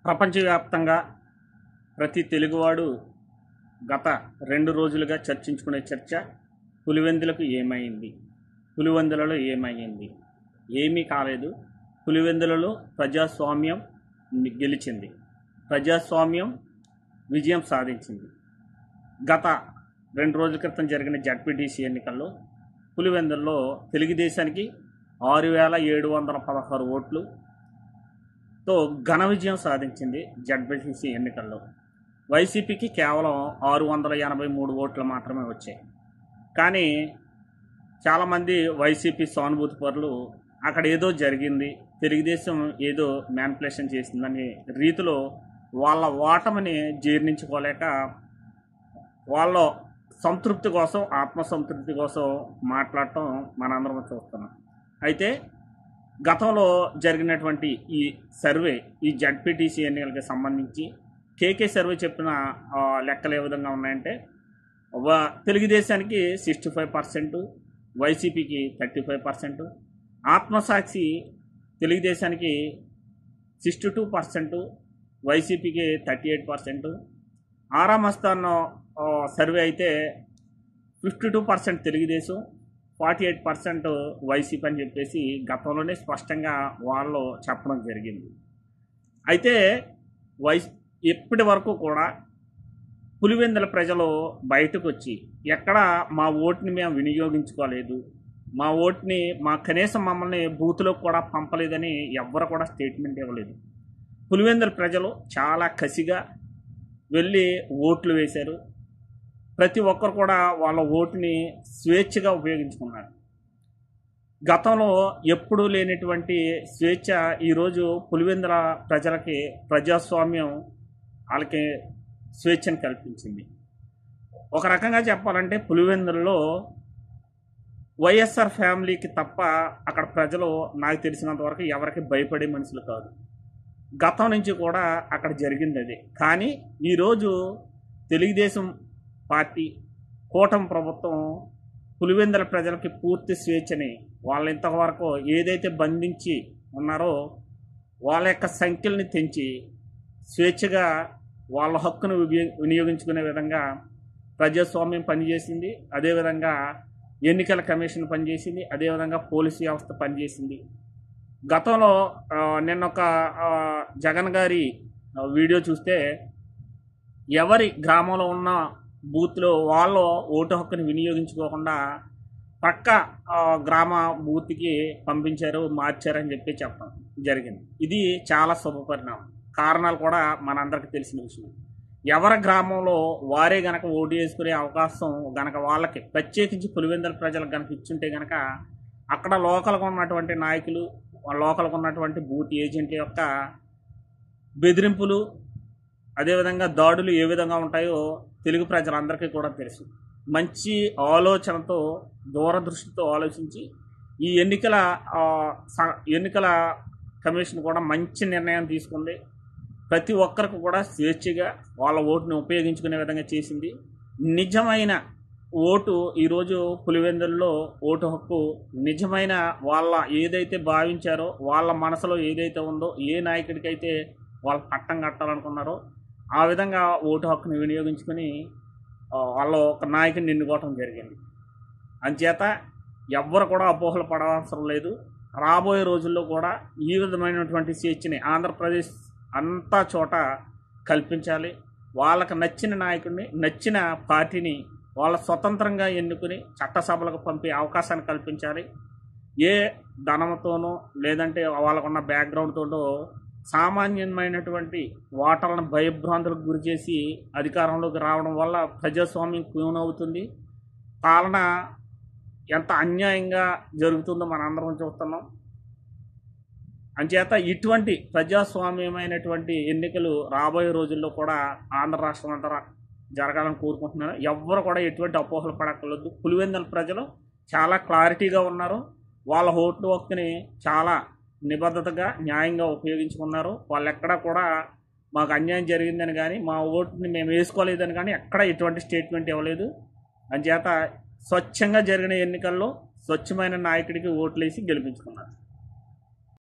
ప్రపంచవ్యాప్తంగా ప్రతి తెలుగువాడు గత 2 రోజులుగా చర్చించుకునే చర్చ పులివెందులకు ఏమైంది, పులివెందులలో ఏమైంది? ఏమీ కాలేదు. పులివెందులలో ప్రజాస్వామ్యం గెలిచింది, ప్రజాస్వామ్యం విజయం సాధించింది. గత 2 రోజుల క్రితం జరిగిన జడ్పీటీసీ ఎన్నికల్లో పులివెందుల్లో తెలుగుదేశానికి 6,716 ఓట్లుతో ఘన విజయం సాధించింది. జడ్పీటీసీ ఎన్నికల్లో వైసీపీకి కేవలం 683 ఓట్లు మాత్రమే వచ్చాయి. కానీ చాలామంది వైసీపీ సానుభూతి పరులు అక్కడ ఏదో జరిగింది, తెలుగుదేశం ఏదో మ్యానిపులేషన్ చేసిందనే రీతిలో వాళ్ళ ఓటమిని జీర్ణించుకోలేక వాళ్ళ సంతృప్తి కోసం, ఆత్మసంతృప్తి కోసం మాట్లాడటం మనందరం చూస్తున్నాం. అయితే గతంలో జరిగినటువంటి ఈ సర్వే, ఈ జడ్పీటీసీ ఎన్నికలకు సంబంధించి కేకే సర్వే చెప్పిన లెక్కలు ఏ విధంగా ఉన్నాయంటే, తెలుగుదేశానికి 65%, వైసీపీకి 35%, ఆత్మసాక్షి తెలుగుదేశానికి 62%, వైసీపీకి 38%, ఆరామస్థాన్ సర్వే అయితే 52% తెలుగుదేశం, 48% వైసీపీ అని చెప్పేసి గతంలోనే స్పష్టంగా వాళ్ళు చెప్పడం జరిగింది. అయితే ఇప్పటి వరకు కూడా పులివెందుల ప్రజలు బయటకు వచ్చి ఎక్కడ మా ఓటుని మేము వినియోగించుకోలేదు, మా ఓటుని కనీసం మమ్మల్ని బూత్లో కూడా పంపలేదని ఎవ్వరు కూడా స్టేట్మెంట్ ఇవ్వలేదు. పులివెందుల ప్రజలు చాలా కసిగా వెళ్ళి ఓట్లు వేశారు. ప్రతి ఒక్కరు కూడా వాళ్ళ ఓటుని స్వేచ్ఛగా ఉపయోగించుకున్నారు. గతంలో ఎప్పుడూ లేనటువంటి స్వేచ్ఛ ఈరోజు పులివెందుల ప్రజలకి ప్రజాస్వామ్యం వాళ్ళకి స్వేచ్ఛను కల్పించింది. ఒక రకంగా చెప్పాలంటే పులివెందులలో వైఎస్ఆర్ ఫ్యామిలీకి తప్ప అక్కడ ప్రజలు నాకు తెలిసినంత వరకు ఎవరికి భయపడే మనుషులు కాదు. గతం నుంచి కూడా అక్కడ జరిగింది అదే. కానీ ఈరోజు తెలుగుదేశం పార్టీ, కూటమి ప్రభుత్వం పులివెందుల ప్రజలకి పూర్తి స్వేచ్ఛని, వాళ్ళ ఇంతవరకు ఏదైతే బంధించి ఉన్నారో వాళ్ళ యొక్క సంఖ్యల్ని తెంచి స్వేచ్ఛగా వాళ్ళ హక్కును వినియోగించుకునే విధంగా ప్రజాస్వామ్యం పనిచేసింది. అదేవిధంగా ఎన్నికల కమిషన్ పనిచేసింది, అదేవిధంగా పోలీసు వ్యవస్థ పనిచేసింది. గతంలో నిన్న ఒక జగన్ గారి వీడియో చూస్తే ఎవరి గ్రామంలో ఉన్న బూత్లో వాళ్ళు ఓటు హక్కుని వినియోగించుకోకుండా పక్క గ్రామ బూత్కి పంపించారు, మార్చారని చెప్పి చెప్పడం జరిగింది. ఇది చాలా శుభపరిణామం. కారణాలు కూడా మనందరికీ తెలిసిన విషయం. ఎవరి గ్రామంలో వారే గనక ఓటు వేసుకునే అవకాశం గనక వాళ్ళకి, ప్రత్యేకించి పులివెందుల ప్రజలకు గనక ఇచ్చుంటే గనక అక్కడ లోకల్గా ఉన్నటువంటి నాయకులు, లోకల్గా ఉన్నటువంటి బూత్ ఏజెంట్ల యొక్క బెదిరింపులు, అదేవిధంగా దాడులు ఏ విధంగా ఉంటాయో తెలుగు ప్రజలందరికీ కూడా తెలుసు. మంచి ఆలోచనతో, దూరదృష్టితో ఆలోచించి ఈ ఎన్నికల కమిషన్ కూడా మంచి నిర్ణయం తీసుకుంది. ప్రతి ఒక్కరికి కూడా స్వేచ్ఛగా వాళ్ళ ఓటును ఉపయోగించుకునే విధంగా చేసింది. నిజమైన ఓటు ఈరోజు పులివెందుల్లో ఓటు హక్కు నిజమైన వాళ్ళ ఏదైతే భావించారో, వాళ్ళ మనసులో ఏదైతే ఉందో, ఏ నాయకుడికైతే వాళ్ళు పట్టం కట్టాలనుకున్నారో ఆ విధంగా ఓటు హక్కుని వినియోగించుకొని వాళ్ళు ఒక నాయకుని ఎన్నుకోవటం జరిగింది. అంచేత ఎవ్వరు కూడా అపోహలు పడవసరం లేదు. రాబోయే రోజుల్లో కూడా ఈ విధమైనటువంటి స్వేచ్ఛని ఆంధ్రప్రదేశ్ అంతా చోట కల్పించాలి. వాళ్ళకి నచ్చిన నాయకుడిని, నచ్చిన పార్టీని వాళ్ళ స్వతంత్రంగా ఎన్నుకుని చట్టసభలకు పంపే అవకాశాన్ని కల్పించాలి. ఏ ధనంతోనో లేదంటే వాళ్ళకున్న బ్యాక్గ్రౌండ్తోనో సామాన్యమైనటువంటి ఓటర్లను భయభ్రాంతులకు గురి చేసి అధికారంలోకి రావడం వల్ల ప్రజాస్వామ్యం కూనవుతుంది. పాలన ఎంత అన్యాయంగా జరుగుతుందో మనందరం చూస్తున్నాం. అంచేత ఇటువంటి ప్రజాస్వామ్యమైనటువంటి ఎన్నికలు రాబోయే రోజుల్లో కూడా ఆంధ్ర రాష్ట్రం అంతా జరగాలని కోరుకుంటున్నాను. ఎవ్వరు కూడా ఎటువంటి అపోహలు పడక్కర్లేదు. పులివెందుల ప్రజలు చాలా క్లారిటీగా ఉన్నారు. వాళ్ళ ఓటు హక్కుని చాలా నిబద్ధతగా, న్యాయంగా ఉపయోగించుకున్నారు. వాళ్ళు ఎక్కడా కూడా మాకు అన్యాయం జరిగిందని కానీ, మా ఓటుని మేము వేసుకోలేదని కానీ ఎక్కడ ఎటువంటి స్టేట్మెంట్ ఇవ్వలేదు. అంచేత స్వచ్ఛంగా జరిగిన ఎన్నికల్లో స్వచ్ఛమైన నాయకుడికి ఓట్లేసి గెలిపించుకున్నారు.